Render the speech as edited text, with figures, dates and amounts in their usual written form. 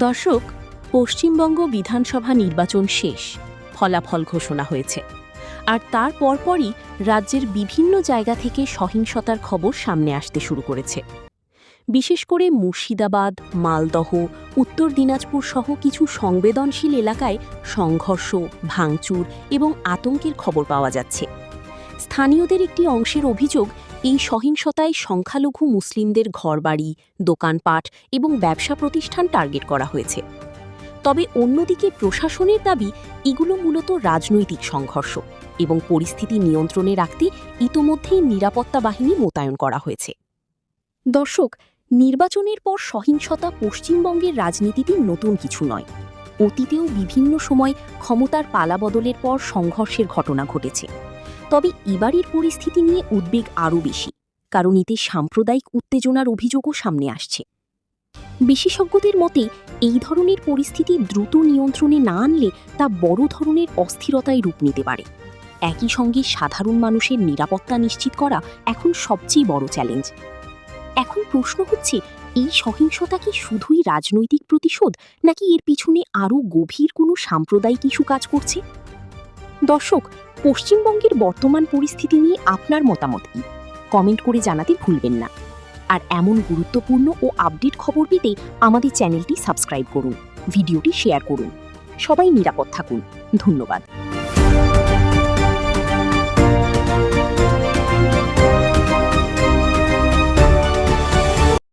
দর্শক, পশ্চিমবঙ্গ বিধানসভা নির্বাচন শেষ, ফলাফল ঘোষণা হয়েছে। আর তার পরপরই রাজ্যের বিভিন্ন জায়গা থেকে সহিংসতার খবর সামনে আসতে শুরু করেছে। বিশেষ করে মুর্শিদাবাদ, মালদহ, উত্তর দিনাজপুর সহ কিছু সংবেদনশীল এলাকায় সংঘর্ষ, ভাঙচুর এবং আতঙ্কের খবর পাওয়া যাচ্ছে। স্থানীয়দের একটি অংশের অভিযোগ, এই সহিংসতায় সংখ্যালঘু মুসলিমদের ঘরবাড়ি, দোকানপাট এবং ব্যবসা প্রতিষ্ঠান টার্গেট করা হয়েছে। তবে অন্যদিকে প্রশাসনের দাবি, এগুলো মূলত রাজনৈতিক সংঘর্ষ এবং পরিস্থিতি নিয়ন্ত্রণে রাখতে ইতোমধ্যেই নিরাপত্তা বাহিনী মোতায়েন করা হয়েছে। দর্শক, নির্বাচনের পর সহিংসতা পশ্চিমবঙ্গের রাজনীতিতে নতুন কিছু নয়। অতীতেও বিভিন্ন সময় ক্ষমতার পালাবদলের পর সংঘর্ষের ঘটনা ঘটেছে। তবে এবারের পরিস্থিতি নিয়ে উদ্বেগ আরও বেশি, কারণ এতে সাম্প্রদায়িক উত্তেজনার অভিযোগও সামনে আসছে। বিশেষজ্ঞদের মতে, এই ধরনের পরিস্থিতি দ্রুত নিয়ন্ত্রণে না আনলে তা বড় ধরনের অস্থিরতায় রূপ নিতে পারে। একই সঙ্গে সাধারণ মানুষের নিরাপত্তা নিশ্চিত করা এখন সবচেয়ে বড় চ্যালেঞ্জ। এখন প্রশ্ন হচ্ছে, এই সহিংসতা কি শুধুই রাজনৈতিক প্রতিশোধ, নাকি এর পিছনে আরও গভীর কোনো সাম্প্রদায়িক ইস্যু কাজ করছে? দর্শক, পশ্চিমবঙ্গের বর্তমান পরিস্থিতি নিয়ে আপনার মতামত কি? কমেন্ট করে জানাতে ভুলবেন না। আর এমন গুরুত্বপূর্ণ ও আপডেট খবর পেতে আমাদের চ্যানেলটি সাবস্ক্রাইব করুন, ভিডিওটি শেয়ার করুন। সবাই নিরাপদ থাকুন। ধন্যবাদ।